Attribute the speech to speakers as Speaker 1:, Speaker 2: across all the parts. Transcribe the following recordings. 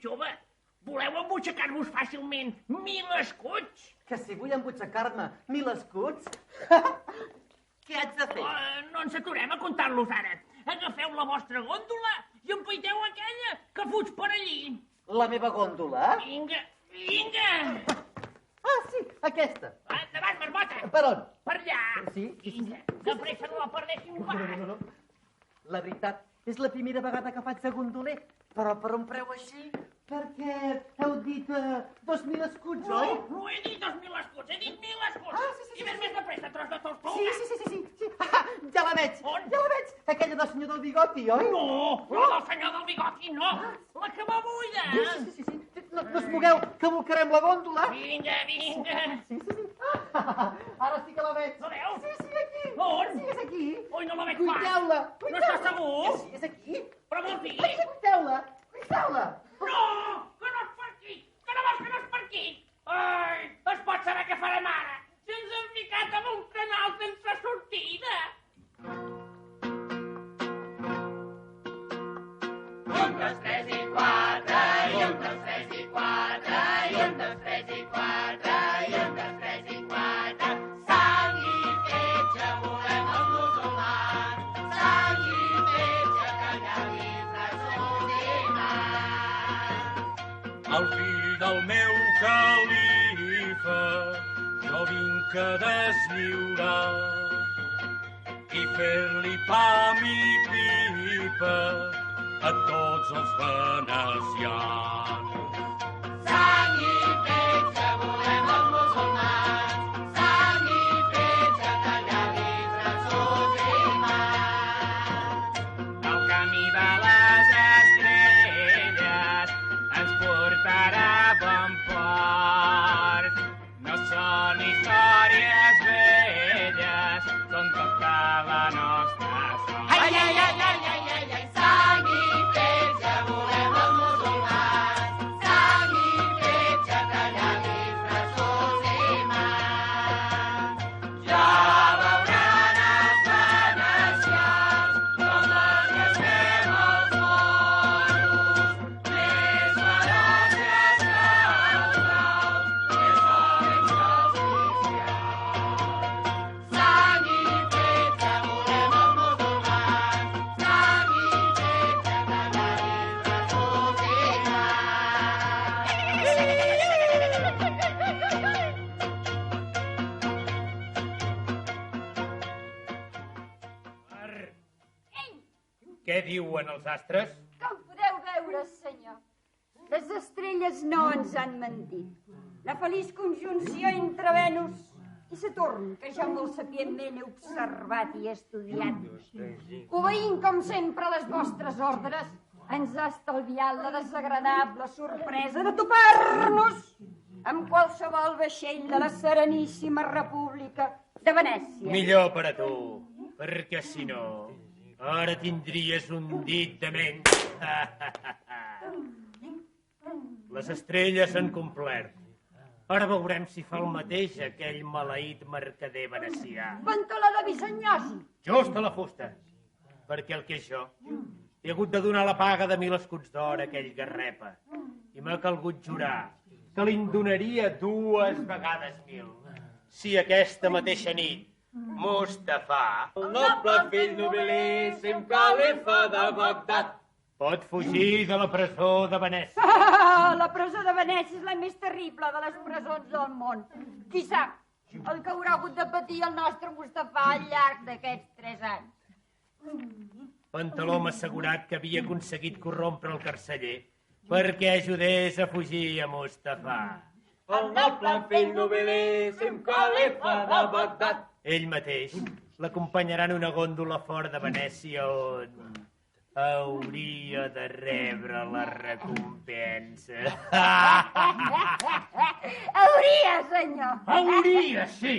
Speaker 1: jove, voleu embutxacar-vos fàcilment 1000 escuts?
Speaker 2: Que si vull embutxacar-me 1000 escuts? Què haig de fer?
Speaker 1: No ens aturem a comptar-los ara. Agafeu la vostra góndola i empaiteu aquella que fuig per allí.
Speaker 2: La meva góndola?
Speaker 1: Vinga, vinga!
Speaker 2: Ah, sí, aquesta.
Speaker 1: Endavant, Marmota!
Speaker 2: Per on?
Speaker 1: Per allà!
Speaker 2: Sí.
Speaker 1: Vinga, de pressa no la perdéssim pas.
Speaker 2: No. La veritat, és la primera vegada que faig de gondoler, però per un preu així, perquè heu dit 2.000 escuts, oi?
Speaker 1: No he dit 2.000 escuts, he dit 1.000 escuts.
Speaker 2: Sí.
Speaker 1: I més de pressa, tros de tortuga.
Speaker 2: Sí. Ja la veig.
Speaker 1: On?
Speaker 2: Ja la veig. Aquella del senyor del bigoti, oi?
Speaker 1: No, la del senyor del bigoti, no. La que va buida.
Speaker 2: Sí. No us mogueu, que volcarem la góndola.
Speaker 1: Vinga.
Speaker 2: Sí. Ara sí que la veig.
Speaker 1: La veus?
Speaker 2: Sí, aquí.
Speaker 1: On?
Speaker 2: Sí, és aquí.
Speaker 1: Ui, no la veig pas.
Speaker 2: Cuiteu-la.
Speaker 1: No estàs segur?
Speaker 2: Sí, és aquí.
Speaker 1: Però vols dir?
Speaker 2: Cuiteu-la.
Speaker 1: No, que no és per aquí. Que no vols que no és per aquí. Ai, es pot saber què farem ara. Si ens hem ficat en un canal sense sortida. 1, 2, 3 i 4, i 1, 2, 3 i 4, i 1, 2, 3 i 4, i 1, 2, 3 i 4. Sang i fetge volem els musulmans, sang i fetge que llavis braços i mans.
Speaker 3: El fill del meu califa, jo vinc a deslliurar i fer-li pam i pipa a tots els venecians.
Speaker 1: Sang i fetge volem els musulmans, sang i fetge que llavis braços i mans.
Speaker 3: El camí de les estrelles ens portarà a bon port. No són històries velles, són tota la nostra sort.
Speaker 1: Ai, sang i fetge volem els musulmans, sang i fetge que llavis braços i mans. Ja veuran els venecians com enllacem els moros, més ferotges que els braus, més valents que els cristians. Sang i fetge volem els musulmans, sang i fetge que llavis braços i
Speaker 3: Què diuen els astres?
Speaker 4: Com podeu veure, senyor, les estrelles no ens han mentit. La feliç conjunció entre Venus i Saturn, que jo molt sapientment he observat i estudiat, obeint com sempre les vostres ordres, ens ha estalviat la desagradable sorpresa de topar-nos amb qualsevol vaixell de la Sereníssima República de Venècia.
Speaker 3: Millor per a tu, perquè si no, ara tindries un dit de menys. Les estrelles han complert. Ara veurem si fa el mateix aquell maleït mercader venecià.
Speaker 4: Ventolà de Bisagnosi.
Speaker 3: Just a la fusta, perquè el que és jo he hagut de donar la paga de 1000 escuts d'or a aquell garrepa i m'ha calgut jurar que li'n donaria 2 vegades 1000 si aquesta mateixa nit Mustafà,
Speaker 5: el noble fill nobilíssim califa de Bagdad,
Speaker 3: pot fugir de la presó de Venècia.
Speaker 4: La presó de Venècia és la més terrible de les presons del món. Qui sap el que haurà hagut de patir el nostre Mustafà al llarg d'aquests 3 anys.
Speaker 3: Pantaló m'ha assegurat que havia aconseguit corrompre el carceller perquè ajudés a fugir a Mustafà.
Speaker 5: el noble fill nobilíssim califa de Bagdad.
Speaker 3: Ell mateix l'acompanyarà en una gòndola fora de Venècia on hauria de rebre la recompensa.
Speaker 4: Hauria, senyor.
Speaker 3: Hauria, sí!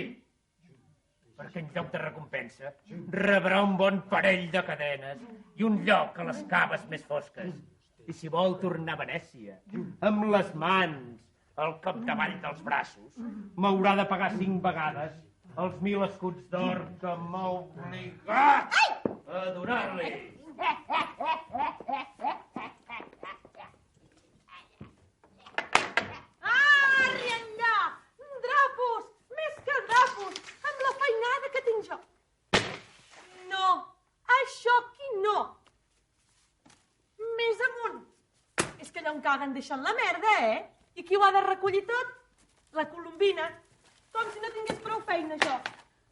Speaker 3: Perquè en lloc de recompensa rebrà un bon parell de cadenes i un lloc a les caves més fosques. I si vol tornar a Venècia, amb les mans al capdavall dels braços, m'haurà de pagar 5 vegades els 1000 escuts d'or que m'ha obligat a donar-li.
Speaker 6: que allà on caguen deixen la merda, I qui ho ha de recollir tot? La Colombina. Com si no tingués prou feina, jo.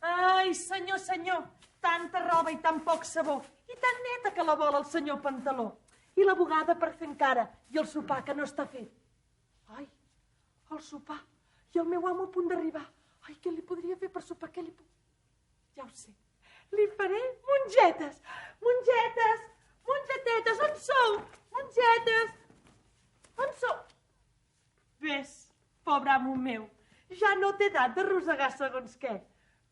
Speaker 6: Ai, senyor, senyor, tanta roba i tan poc sabó. I tan neta que la vol el senyor Pantaló. I la bugada per fer encara. I el sopar que no està fet. Ai, el sopar. I el meu amo a punt d'arribar. Ai, què li podria fer per sopar? Què li puc... Ja ho sé. Li faré mongetes. Mongetes. Mongetetes. On sou? Mongetes. On sou? Ves, pobre amo meu. Ja no té edat de rosegar segons què.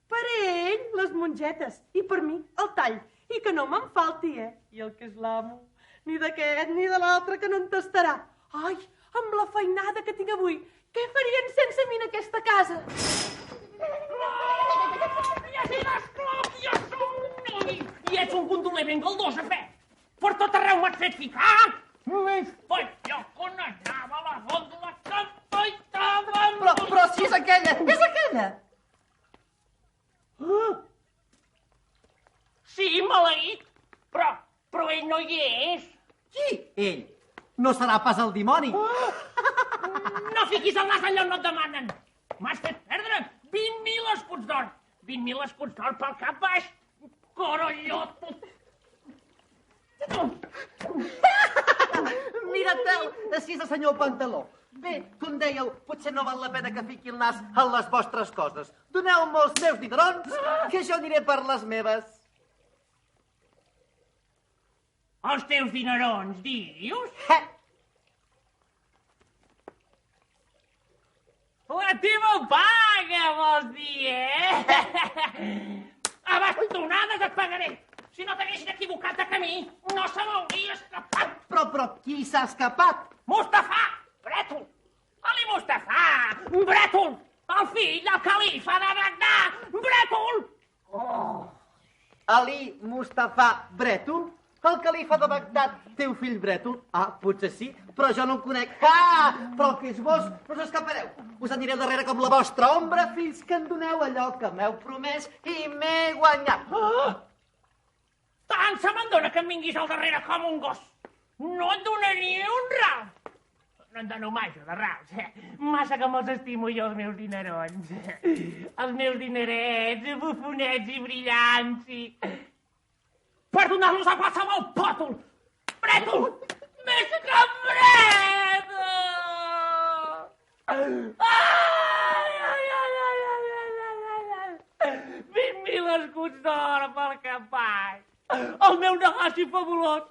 Speaker 6: Per ell, les mongetes. I per mi, el tall. I que no me'n falti, I el que és l'amo. Ni d'aquest ni de l'altre que no en tastarà. Ai, amb la feinada que tinc avui, què farien sense mi en aquesta casa?
Speaker 3: I ets un gondoler ben galdós, a fer. Per tot arreu m'has fet ficar. Més fet jo quan anava a la gòndola que m'aitava...
Speaker 2: Però si és aquella, és aquella!
Speaker 3: Sí, maleït, però ell no hi és.
Speaker 2: Qui? Ell. No serà pas el dimoni.
Speaker 3: No fiquis el nas allà on no et demanen. M'has fet perdre 20.000 escuts d'or. 20.000 escuts d'or pel cap baix. Corollot.
Speaker 2: Mira-te'l, si és el senyor Pantaló. Bé, com dèieu, potser no val la pena que fiqui el nas en les vostres coses. Doneu-me els meus dinerons, que jo aniré per les meves.
Speaker 3: Els teus dinerons, dius? La teva paga, vols dir, A bastonades et pagaré. Si no t'haguessin equivocat de camí, no se m'hauria escapat.
Speaker 2: Però qui s'ha escapat?
Speaker 3: Mustafà, brètol. Ali Mustafà, brètol. El fill del califa de Bagdad, brètol.
Speaker 2: Ali Mustafà Brètol? El califa de Bagdad té un fill brètol? Ah, potser sí, però jo no el conec. Però el que és vos, no us escapareu. Us anireu darrere com la vostra ombra fins que em doneu allò que m'heu promès i m'he guanyat.
Speaker 3: Tant se me'n dóna que em vinguis al darrere com un gos. No et donaria un ral. No en dono mai, de rals, Massa que me'ls estimo jo, els meus dinerons. Els meus dinerets, bufonets i brillants i... Per donar-los a qualsevol pòtol! Brètol! Més que brètol! Ai! 20.000 escuts d'or pel capall! El meu negoci fabulós!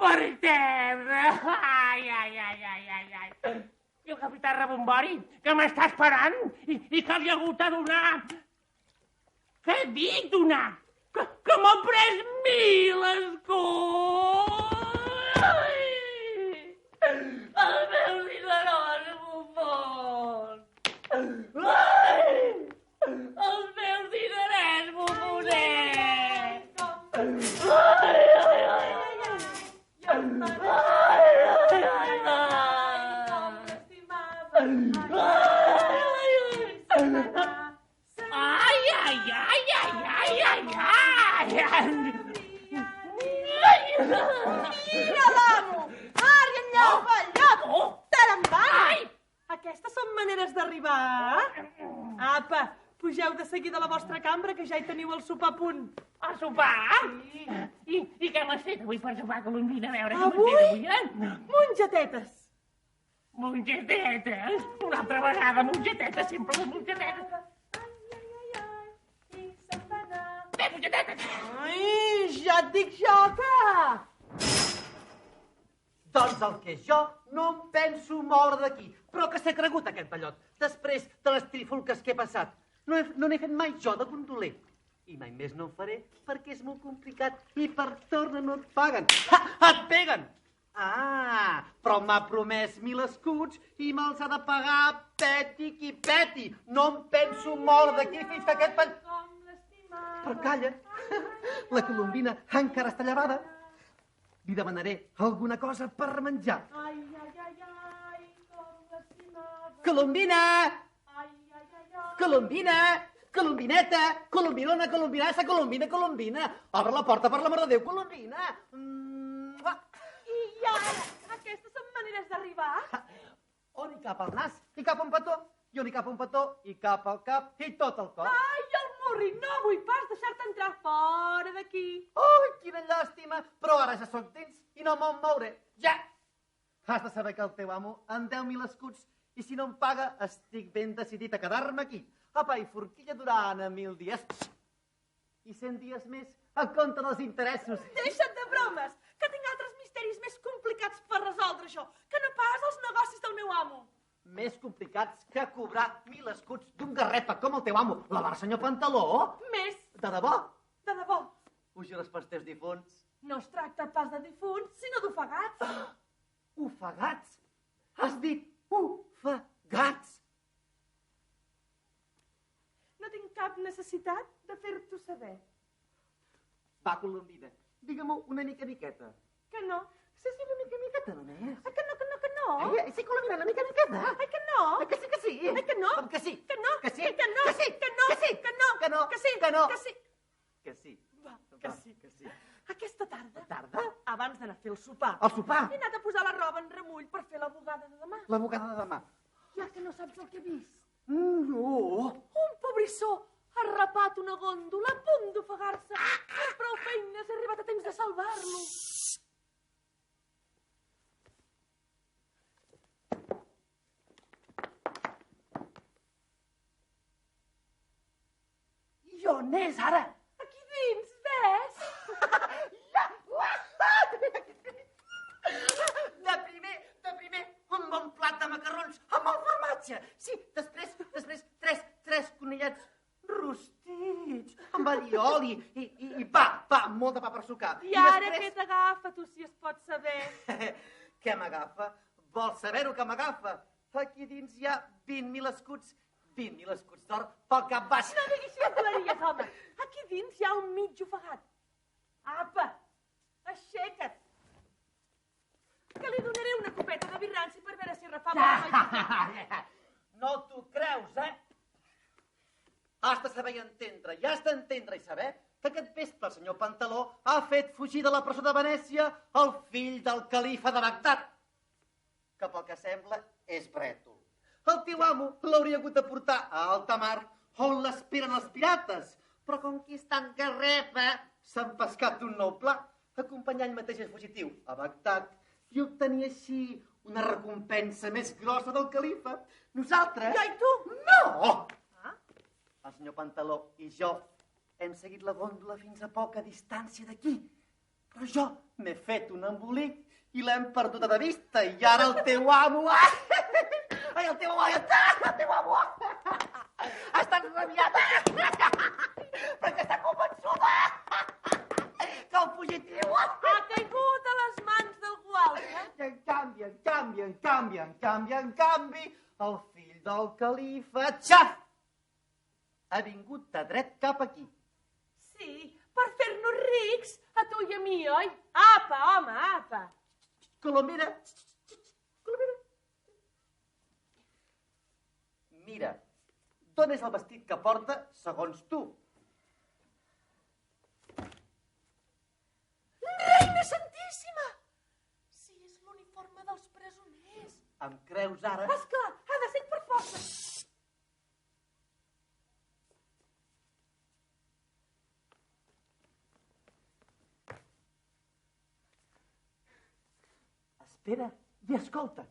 Speaker 3: Per terra! Ai! I el capità Rebombori, que m'està esperant i que li ha hagut de donar... Què dic, donar? Que m'ha pres 1.000 escuts! Els meus dinerons, bufons! Els meus dinerets, bufonets!
Speaker 6: Mira l'amo! Ària, nyaupa, llop! Tarambana! Aquestes són maneres d'arribar? Apa, pugeu de seguida a la vostra cambra, que ja hi teniu el sopar a punt.
Speaker 3: A sopar? I què m'has fet avui per sopar, Colombina? A veure, què
Speaker 6: Avui?
Speaker 3: m'has fet avui,
Speaker 6: Mongetetes.
Speaker 3: Mongetetes? Una altra vegada, mongetetes, sempre les mongetetes. Bé, mongetetes!
Speaker 6: Ai, ja et dic jo que...
Speaker 2: Doncs el que jo no em penso moure d'aquí. Però que s'ha cregut aquest ballot, després de les trifulques que he passat. No n'he fet mai jo de gondoler. I mai més no ho faré perquè és molt complicat i per torna no et paguen. Et peguen! Però m'ha promès 1.000 escuts i me'ls ha de pagar peti qui peti. No em penso moure d'aquí fins que aquest ball... Però calla, la Colombina encara està llevada. Li demanaré alguna cosa per menjar.
Speaker 6: Ai, com l'estimava.
Speaker 2: Colombina!
Speaker 6: Ai.
Speaker 2: Colombina! Colombineta! Colombinona, colombinassa, colombina! Obre la porta, per l'amor de Déu, Colombina!
Speaker 6: I ara, aquestes són maneres
Speaker 2: cap al nas i cap un petó, i on hi cap un petó i cap al cap i tot el cor.
Speaker 6: Ai, el Murri, no vull pas deixar-te entrar fora d'aquí.
Speaker 2: Ai, quina llàstima, però ara ja sóc dins i no me'n mouré. Ja! Has de saber que el teu amo em deu 1.000 escuts i si no em paga estic ben decidit a quedar-me aquí, a pa i forquilla durant 1.000 dies i 100 dies més a compte dels interessos.
Speaker 6: Deixa't de bromes, que tinc altres misteris més complicats per resoldre això, que no pas els negocis del meu amo.
Speaker 2: Més complicats que cobrar 1.000 escuts d'un garrepa com el teu amo, l'avar senyor Pantaló?
Speaker 6: Més,
Speaker 2: De debò?
Speaker 6: de debò,
Speaker 2: Ho jures pels teus difunts?
Speaker 6: no es tracta pas de difunts, sinó d'ofegats.
Speaker 2: Ofegats? Has dit ofegats?
Speaker 6: No tinc cap necessitat de fer-t'ho saber.
Speaker 2: Va, Colombina, digue-m'ho una miqueta.
Speaker 6: Que no?
Speaker 2: Sí, una miqueta només.
Speaker 6: Ai, que no, que no, que no?
Speaker 2: Ai, sí, Colombina, una miqueta.
Speaker 6: Ai, que no?
Speaker 2: Ai, que sí.
Speaker 6: Ai, que no?
Speaker 2: Que sí.
Speaker 6: Que no?
Speaker 2: Que sí.
Speaker 6: Que no?
Speaker 2: Que sí.
Speaker 6: Que no?
Speaker 2: Que sí.
Speaker 6: Que no?
Speaker 2: Que no.
Speaker 6: Que sí.
Speaker 2: Que no.
Speaker 6: Que sí.
Speaker 2: Que sí.
Speaker 6: Va, que sí.
Speaker 2: Que sí.
Speaker 6: Aquesta tarda,
Speaker 2: Tarda?
Speaker 6: abans d'anar a fer el sopar,
Speaker 2: El sopar?
Speaker 6: he anat a posar la roba en remull per fer la bugada de demà.
Speaker 2: La bugada de demà.
Speaker 6: Ja que no saps el que he vist.
Speaker 2: No.
Speaker 6: Un pobrissó ha rapat una gòndola a punt d'ofegar-se. Amb prou feines he arribat a temps de salvar-lo.
Speaker 2: I on és ara?
Speaker 6: Aquí dins, ves?
Speaker 2: De primer, un bon plat de macarrons amb el formatge. Sí, després, tres conillets rostits, amb allioli i pa, molt de pa per sucar.
Speaker 6: I ara què t'agafa, tu, si es pot saber?
Speaker 2: Què m'agafa? Vols saber-ho que m'agafa? Aquí dins hi ha 20.000 escuts. 20.000 escuts d'or pel cap baix.
Speaker 6: No diguis ximpleries, home. Aquí dins hi ha un mig ofegat. Apa, aixeca't. Que li donaré una copeta de birranci per veure si refa molt.
Speaker 2: No t'ho creus, eh? Has de saber i entendre, i has d'entendre i saber que aquest vespre el senyor Pantaló ha fet fugir de la presó de Venècia el fill del califa de Bagdad, que pel que sembla és brètol. El teu amo l'hauria hagut de portar a alta mar on l'esperen els pirates, però com que és tan garrepa, s'han pescat un nou pla, acompanyar ell mateix el fugitiu a Bagdad i obtenir així una recompensa més grossa del califa. Nosaltres...
Speaker 6: Ja, i tu?
Speaker 2: No!
Speaker 6: Ah?
Speaker 2: El senyor Pantaló i jo hem seguit la gòndola fins a poca distància d'aquí, però jo m'he fet un embolic i l'hem perduda de vista i ara el teu amo... Ai, el teu amo ha estat rabiat perquè està convençuda que el fugitiu...
Speaker 6: Ha caigut a les mans d'algú altre?
Speaker 2: I en canvi, el fill del califa, xaf, ha vingut de dret cap aquí.
Speaker 6: Sí, per fer-nos rics, a tu i a mi, oi? Apa, home, apa.
Speaker 2: Colomina. Mira, d'on és el vestit que porta, segons tu?
Speaker 6: Reina Santíssima! Si és l'uniforme dels presoners.
Speaker 2: Em creus ara?
Speaker 6: Esclar, ha de ser per força.
Speaker 2: Espera i escolta.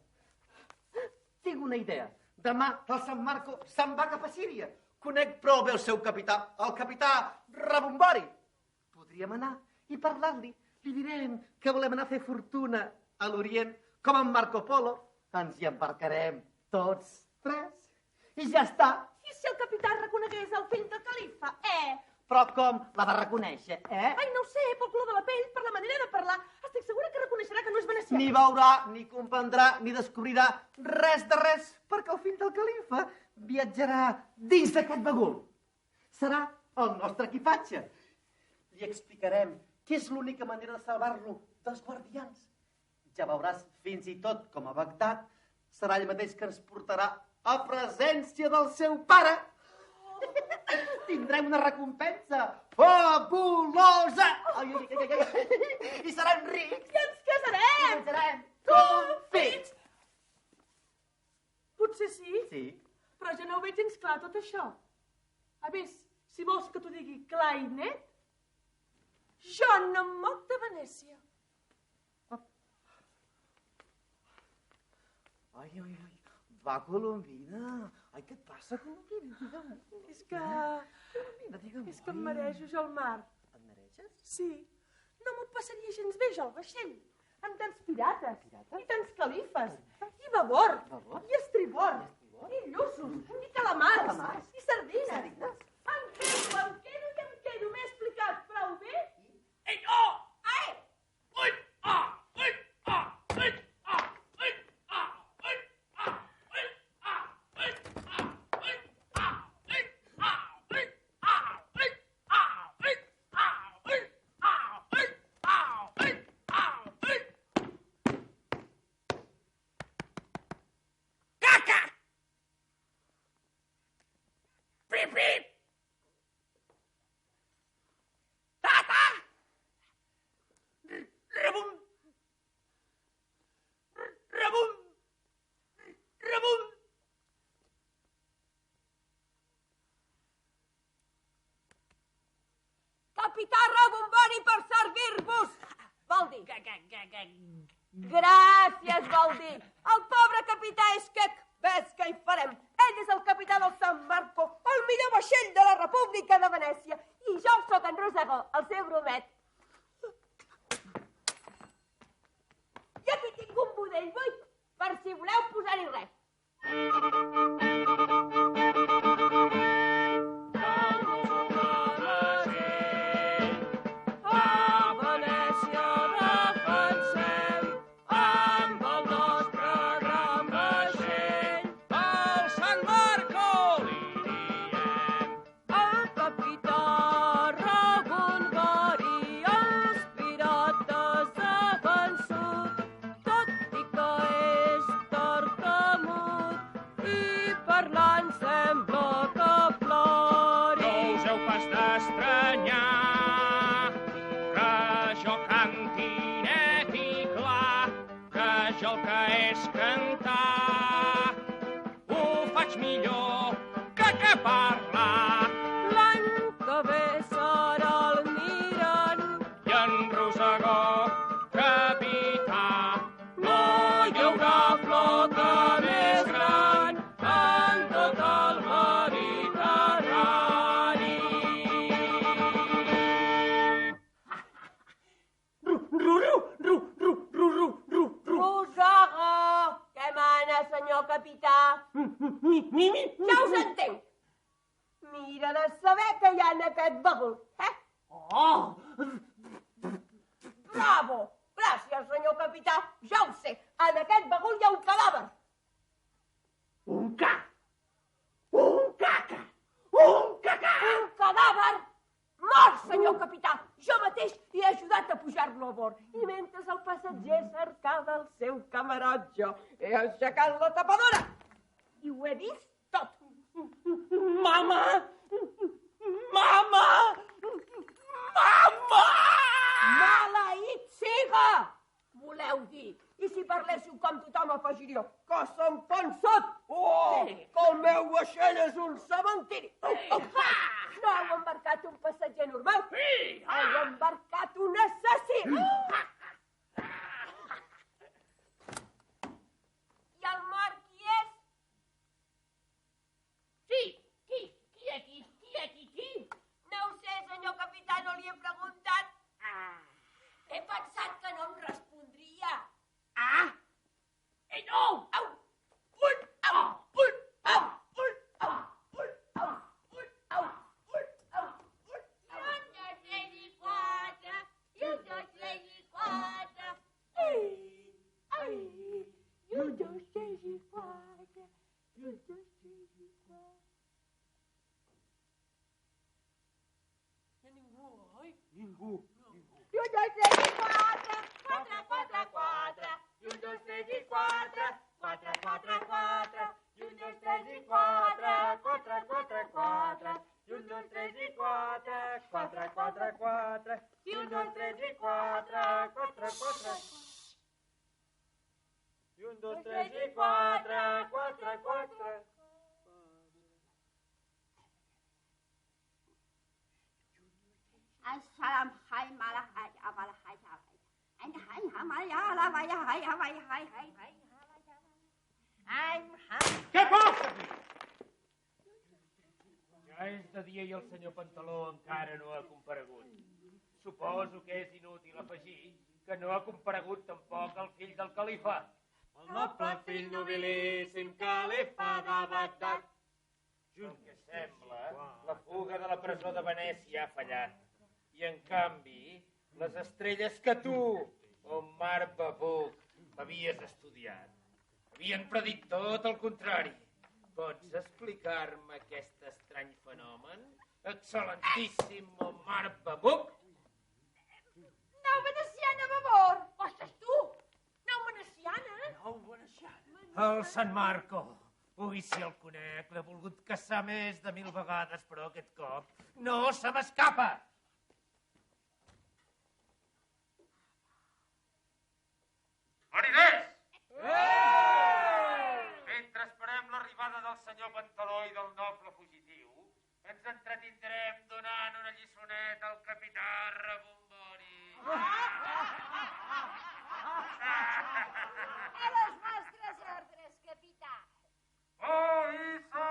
Speaker 2: Tinc una idea. Demà el San Marco se'n va cap a Síria. Conec prou bé el seu capità, el capità Rebombori. Podríem anar i parlar-li. Li direm que volem anar a fer fortuna a l'Orient, com en Marco Polo. Ens hi embarcarem tots tres. I ja està.
Speaker 6: I si el capità reconegués el fill del califa,
Speaker 2: Però com la va reconèixer,
Speaker 6: Ai, no ho sé, pel color de la pell, per la manera de parlar. Estic segura que reconeixerà que no és venecià.
Speaker 2: Ni veurà, ni comprendrà, ni descobrirà res de res, perquè el fill del califa viatjarà dins d'aquest bagul. Serà el nostre equipatge. Li explicarem que és l'única manera de salvar-lo dels guardians. Ja veuràs, fins i tot com a Bagdad, serà ell mateix que ens portarà a presència del seu pare. Tindrem una recompensa fabulosa! I serem rics!
Speaker 6: I ens casarem!
Speaker 2: I serem confits!
Speaker 6: potser sí,
Speaker 2: Sí.
Speaker 6: però jo no ho veig gens clar, tot això. A més, si vols que t'ho digui clar i net, jo no em moc de Venècia.
Speaker 2: Ai, ai, ai. Va, Colombina. Ai, què et passa, Colombina? Digue'm.
Speaker 6: És que...
Speaker 2: Colombina, digue'm.
Speaker 6: És que em marejo jo al mar.
Speaker 2: Et mareges?
Speaker 6: Sí. No m'ho passaria gens bé jo al vaixell. Amb tants pirates. I tants califes. I babord. I estribord. I llussos. I calamars. I sardines. Em quedo. M'he explicat prou bé?
Speaker 3: Ei, oh!
Speaker 6: Ai!
Speaker 3: Ui, ah! Ui, ah! Ui, ah! Ui, ah! Ui, ah! Ui, ah! Ui, ah! Ui, ah! Ui, ah! Ui, ah! Ui, ah! Ui, ah! Ui, ah! Ui, ah! Ui, ah! Ui. Caca! Pip, pip! Tata! Rebum! Rebum! Rebum!
Speaker 4: Capità Rebombori per servir-vos! Vol dir. Gràcies, vol dir. El pobre capità és que... Ves què hi farem? Ell és el capità del San Marco, el millor vaixell de la República de Venècia. I jo sóc en Rosegó, el seu bromet. I aquí tinc un budell buit, per si voleu posar-hi res. Ja us entenc. Mira de saber què hi ha en aquest bagul, eh?
Speaker 3: Oh!
Speaker 4: Bravo! Gràcies, senyor capità. Ja ho sé. En aquest bagul hi ha un cadàver.
Speaker 3: Un
Speaker 4: cadàver mort, senyor capità. Jo mateix he ajudat a pujar-lo a bord. I mentre el passatger cercava el seu camaratge, he aixecat la tapadora. I ho he vist tot.
Speaker 3: Mama! Mama! Mama!
Speaker 4: Maleït siga! Voleu dir? I si parléssiu com tothom afegiríeu que som pensat? Oh, que el meu vaixell és un cementiri. No heu embarcat un passatger normal? Heu embarcat un assassí. I el mort qui és?
Speaker 1: Sí, qui aquí?
Speaker 4: No ho sé, senyor capità, no li he preguntat. He pensat que no em respondria.
Speaker 1: Ei, no!
Speaker 4: Au!
Speaker 1: Ningú.
Speaker 4: I un, dos, tres i quatre.
Speaker 1: 4, 4, 4. I 1, 2, 3 i 4. 4, 4, 4. I 1, 2, 3 i 4. 4, 4, 4. I 1, 2, 3 i 4. 4, 4, 4. I 1, 2, 3 i 4. 4, 4. I 1, 2, 3 i 4. 4, 4.
Speaker 3: Què passa aquí? Ja és de dia i el senyor Pantaló encara no ha comparegut. Suposo que és inútil afegir que no ha comparegut tampoc el fill del califa.
Speaker 5: El noble fill nobilíssim califa de Bagdad.
Speaker 3: Pel que sembla, la fuga de la presó de Venècia ha fallat. I, en canvi, les estrelles que tu, Omar Babuc, havies estudiat, havien predit tot el contrari. Pots explicar-me aquest estrany fenomen, excel·lentíssim Omar Babuc?
Speaker 4: Nau veneciana, babor!
Speaker 6: Ostres, tu! Nau veneciana!
Speaker 3: El San Marco. Ui, si el conec, l'he volgut caçar més de 1000 vegades, però aquest cop no se m'escapa. Mariners! Mentre esperem l'arribada del senyor Pantaló i del noble fugitiu, ens entretindrem donant una lliçoneta al capità Rebombori.
Speaker 4: A les vostres ordres, capità.
Speaker 3: Oh, Issa!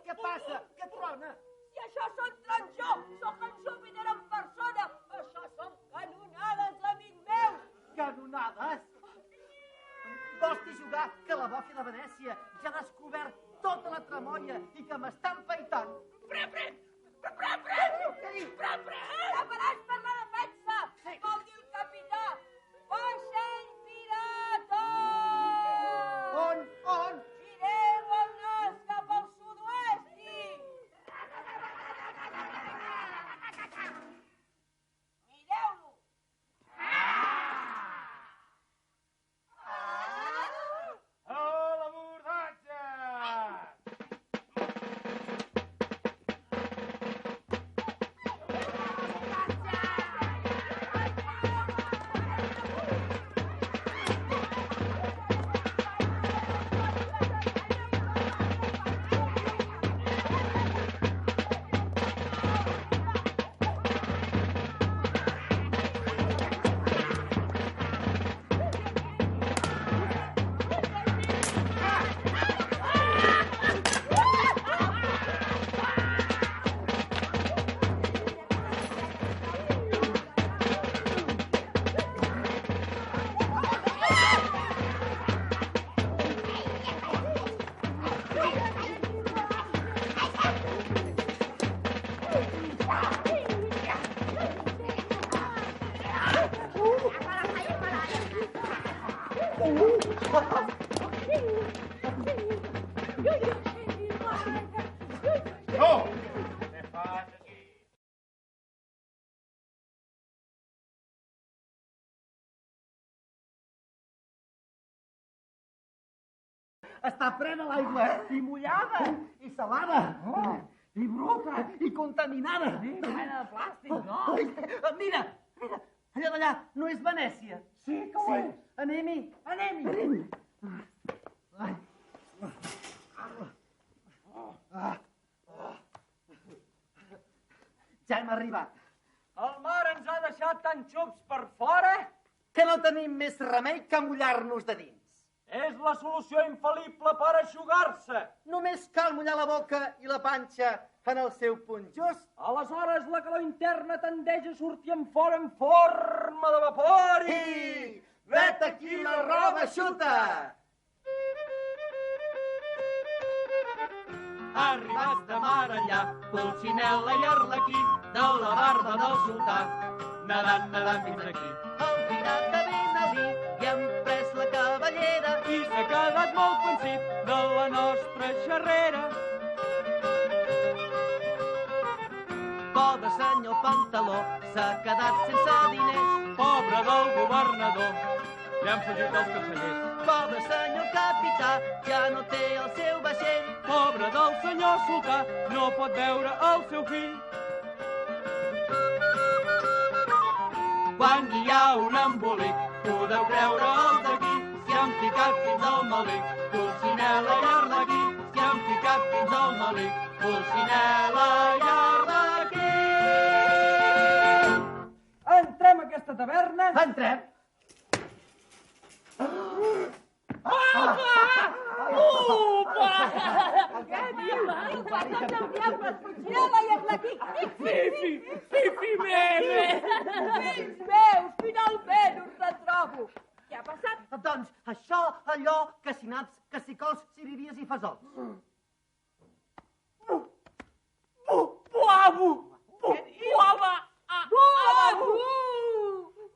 Speaker 2: Què passa? Què trona?
Speaker 6: Si això són trons jo, sóc en Júpiter en persona. Això són canonades, amic meu.
Speaker 2: Canonades? Vols jugar que la bòfia de Venècia ja ha descobert tota la tramoia i que m'està empaitant?
Speaker 6: Què diu?
Speaker 4: Preparats per la defensa!
Speaker 2: Sí.
Speaker 4: Vol dir el capità! Vaixell pirata!
Speaker 2: On?
Speaker 4: Gireu el nas cap al sud-oest i... Mireu-lo!
Speaker 3: A l'abordatge! No! Què fas aquí?
Speaker 2: Està plena l'aigua, i mullada, i salada, i bruta, i contaminada. Sí, plena de plàstic, no? Mira, allà d'allà no és Venècia. Sí, que ho és. Anem-hi. Anem-hi. Ja hem arribat.
Speaker 5: El mar ens ha deixat tan xups per fora.
Speaker 2: Que no tenim més remei que mullar-nos de dins.
Speaker 5: És la solució infal·lible per eixugar-se.
Speaker 2: Només cal mullar la boca i la panxa en el seu punt just.
Speaker 5: Aleshores la calor interna tendeix a sortir en fora en forma de vapor i...
Speaker 2: Vet aquí la roba xuta!
Speaker 5: Arribats de mar enllà, Pulcinella i Arlequí, de la barba del sultà, nedant fins aquí.
Speaker 2: El pirat de Ben Ali i hem pres la cabellera
Speaker 5: I s'ha quedat molt pensit de la nostra darrere.
Speaker 2: Pobre senyor Pantaló s'ha quedat sense diners.
Speaker 5: Pobre del governador, li han fugit els consellers.
Speaker 2: Pobre senyor capità ja no té el seu vaixell.
Speaker 5: Pobre del senyor sultà, no pot veure el seu fill. Quan hi ha un embolic, podeu creure els d'aquí, si han picat fins al malic, Pulcinella i Arlequí, si han picat fins al malic, Pulcinella i Arlequí.
Speaker 7: Entrem a aquesta taverna.
Speaker 2: Entrem.
Speaker 3: Fifi meva!
Speaker 4: Fills meus, finalment us retrobo. Què ha passat?
Speaker 2: Doncs això, allò, que si naps, que si cols, ciriries i fesols.
Speaker 3: Buavo! Buava!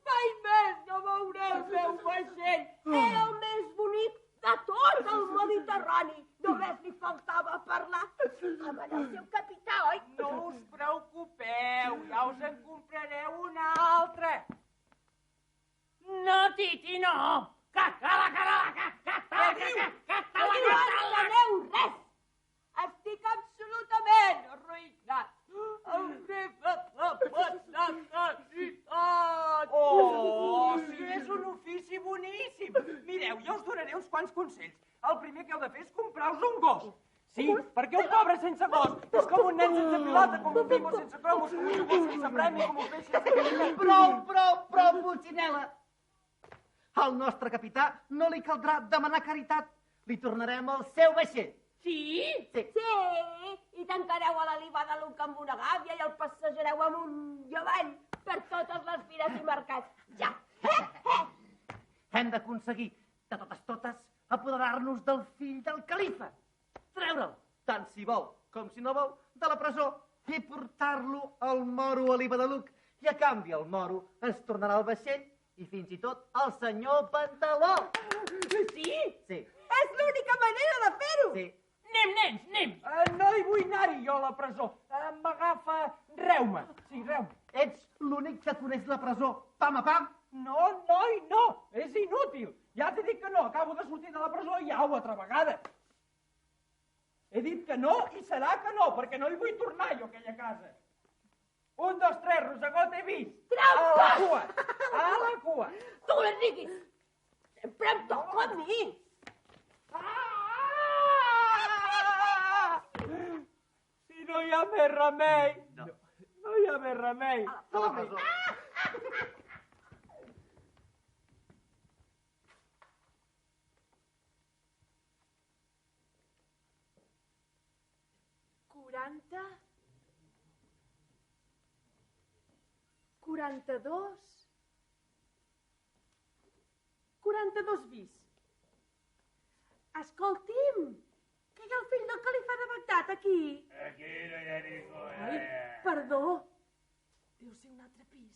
Speaker 4: Mai més no veuré el meu vaixell. Era el més bonic de tot el Mediterrani. Només li faltava parlar amb el seu capità, oi?
Speaker 7: No us preocupeu, ja us en comprareu un altre.
Speaker 3: No, Titi, no!
Speaker 4: No enteneu res. Estic absolutament arruïnat. Hauré fet la necessitat.
Speaker 7: Oh, sí, és un ofici boníssim. Mireu, jo us donaré uns quants consells. El primer que heu de fer és comprar-vos un gos. Sí, perquè un pobre sense gos és com un nen sense pilota, com un mimo sense cromos, com un gos sense premi, com un peix sense caïna.
Speaker 2: Prou, Pulcinella. Al nostre capità no li caldrà demanar caritat. Li tornarem el seu vaixell.
Speaker 3: Sí?
Speaker 2: Sí.
Speaker 4: Sí, i tancareu a l'Aliva de Luc amb una gàbia i el passejareu amunt i avall per totes les fires i mercats. Ja.
Speaker 2: Hem d'aconseguir, de totes, apoderar-nos del fill del califa. Treure'l, tant si vol com si no vol, de la presó i portar-lo al moro Aliva de Luc. I a canvi el moro ens tornarà al vaixell i fins i tot el senyor Pantaló.
Speaker 4: Sí?
Speaker 2: Sí.
Speaker 4: És l'única manera de fer-ho.
Speaker 2: Sí.
Speaker 3: Anem, nens, anem!
Speaker 7: No hi vull anar-hi jo a la presó. M'agafa reuma. Sí, reuma.
Speaker 2: Ets l'únic que coneix la presó, pam a pam.
Speaker 7: No, noi, no. És inútil. Ja t'he dit que no. Acabo de sortir de la presó ja o altra vegada. He dit que no i serà que no, perquè no hi vull tornar jo a aquella casa. 1, 2, 3, Rosegot he vist.
Speaker 4: Trampa!
Speaker 7: A la cua. A la cua.
Speaker 4: Tu les diguis. Sempre em toca a mi.
Speaker 7: Si no hi ha més remei. No hi ha més remei.
Speaker 2: A la presó.
Speaker 6: Quaranta... 42... 42 bis. Escolti'm, que hi ha el fill del califa de Bagdad aquí.
Speaker 3: Aquí no hi ha ningú.
Speaker 6: Ai, perdó. Deu ser un altre pis.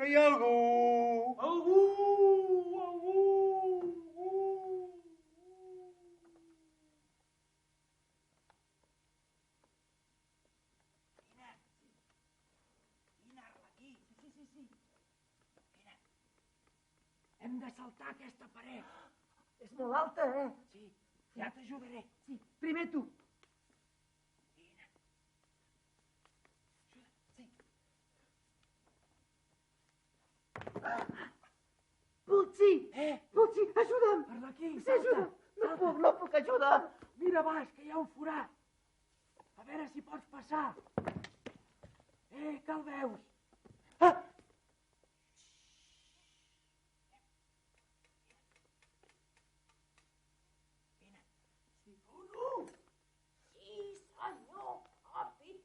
Speaker 5: Que hi ha algú?
Speaker 7: Algú. Vine, Arlequí. Sí. Vine. Hem de saltar aquesta paret.
Speaker 2: És molt alta, eh?
Speaker 7: Sí, ja t'ajudaré.
Speaker 2: Sí, primer tu. Pulci! Pulci, ajuda'm!
Speaker 7: Arlequí,
Speaker 2: Sí,
Speaker 7: salta.
Speaker 2: ajuda! No puc ajudar!
Speaker 7: Mira baix, que hi ha un forat. A veure si pots passar. Que el veus?
Speaker 4: Sí, senyor, capità.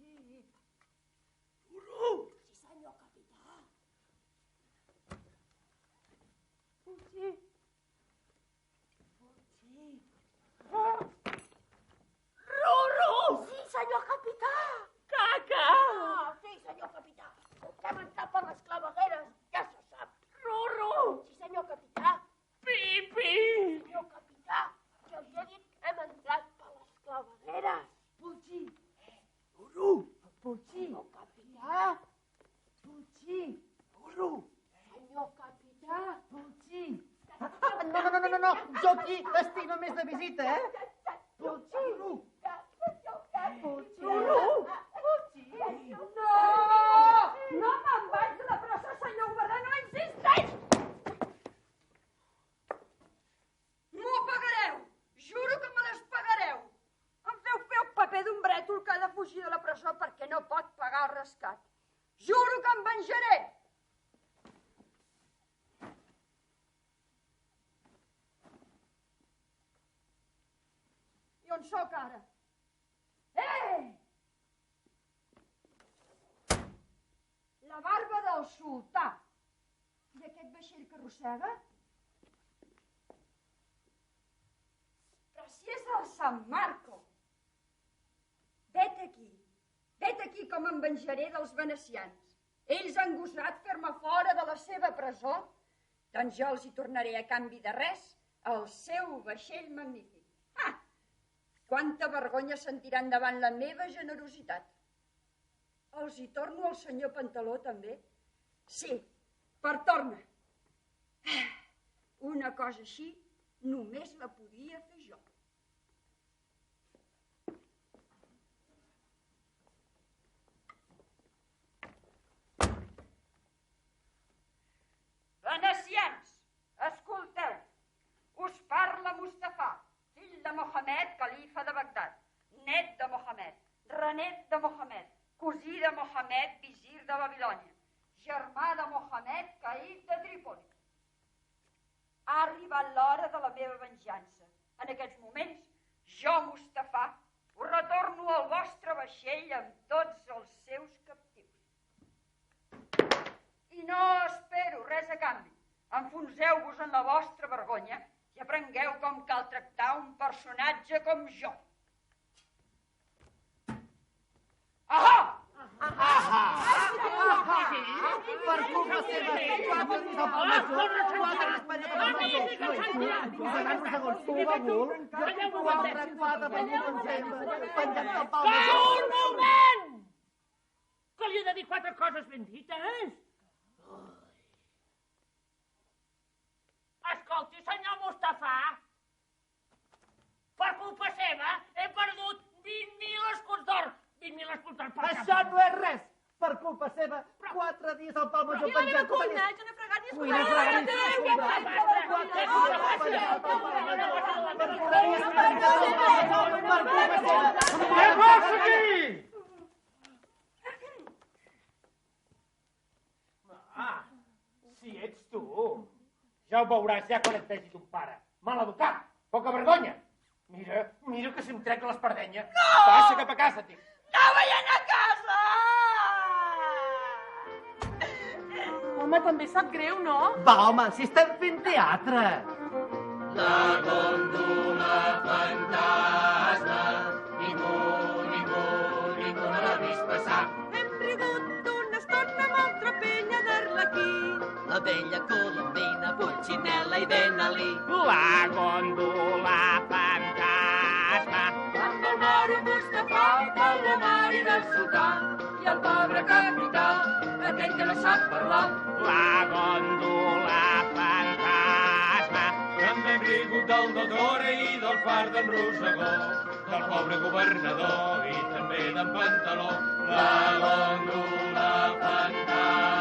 Speaker 4: Sí, senyor capità. Pulsi. Ruru! Sí, senyor capità.
Speaker 6: Caca!
Speaker 4: Ah, sí, senyor capità. Que hem entrat per les clavegueres, ja se sap.
Speaker 6: Ruru!
Speaker 4: Sí, senyor capità.
Speaker 6: Pipi!
Speaker 4: Senyor capità, que els he dit que hem entrat per les clavegueres. Pulsi.
Speaker 2: Uru!
Speaker 4: Pulsi. Senyor capità. Pulsi.
Speaker 2: Uru!
Speaker 4: Senyor capità. Pulsi.
Speaker 2: No, jo aquí estic només de visita, eh?
Speaker 4: Pulsi.
Speaker 2: Uru!
Speaker 4: Pulsi. Pulsi. No! No me'n vaig de la presó, senyor Guardà, no existeix! M'ho pagareu! Juro que me les pagareu! Em feu fer el paper d'un brètol que ha de fugir de la presó perquè no pot pagar el rescat. Juro que em venjaré! I on sóc ara? La barba del sultà. I aquest vaixell que arrossega? Però si és el San Marco. Vet aquí com em venjaré dels venecians. Ells han gosat fer-me fora de la seva presó, doncs jo els hi tornaré a canvi de res el seu vaixell magnífic. Ah! Quanta vergonya sentiran davant la meva generositat. Els hi torno al senyor Pantaló, també? Sí, per torna. Una cosa així només la podia fer jo. Venecians, escolteu. Us parla Mustafà, fill de Mohamed, califa de Bagdad, net de Mohamed, renet de Mohamed, cosí de Mohamed, visir de Babilònia, germà de Mohamed, caïd de Trípoli. Ha arribat l'hora de la meva venjança. En aquests moments, jo, Mustafà, us retorno al vostre vaixell amb tots els seus captius. I no espero res a canvi. Enfonseu-vos en la vostra vergonya i aprengueu com cal tractar un personatge com jo. Ahà!
Speaker 2: Per culpa seva, 4 dies al Pal Major, 4 d'Espanya per la presó. Tu, Bagul, 4 per penjat del Pal Major.
Speaker 3: Un moment! Que li he de dir 4 coses ben dites. Escolti, senyor Mustafà, per culpa seva he perdut 20.000 escuts d'or. 20.000 escuts d'or per
Speaker 2: Això no és res. Per culpa seva, 4 dies al Pal Major
Speaker 6: I la meva
Speaker 2: penjat.
Speaker 6: cuina, jo no he fregat ni
Speaker 2: Cuina,
Speaker 6: escombrat.
Speaker 2: fregar ni escombrat. 4 dies penjat al Pal Major. Per 4 dies penjat al Pal Major. Per culpa seva.
Speaker 3: Què vols aquí? Ah, si ets tu. Ja ho veuràs ja quan et vegi ton pare. Maleducat, poca vergonya. Mira que si em trec l'espardenya. No! Passa cap a casa, tic.
Speaker 4: No vayan a casa!
Speaker 6: Home, també sap greu, no?
Speaker 2: Va, home, si estem fent teatre.
Speaker 1: La góndola fantasma, ningú no l'ha vist passar.
Speaker 6: Hem rigut una estona amb el trapella d'Arlequí.
Speaker 2: La vella colombina, Pulcinella i Ben-Ali.
Speaker 3: La góndola fantasma.
Speaker 1: Amb el moro Mustafà, el Palomar i del sultà, i el pobre capità, aquell que no sap parlar.
Speaker 3: La góndola fantasma.
Speaker 5: També hem rigut del Dodora i del far d'en Rosegó, del pobre governador i també d'en Pantaló.
Speaker 1: La góndola fantasma.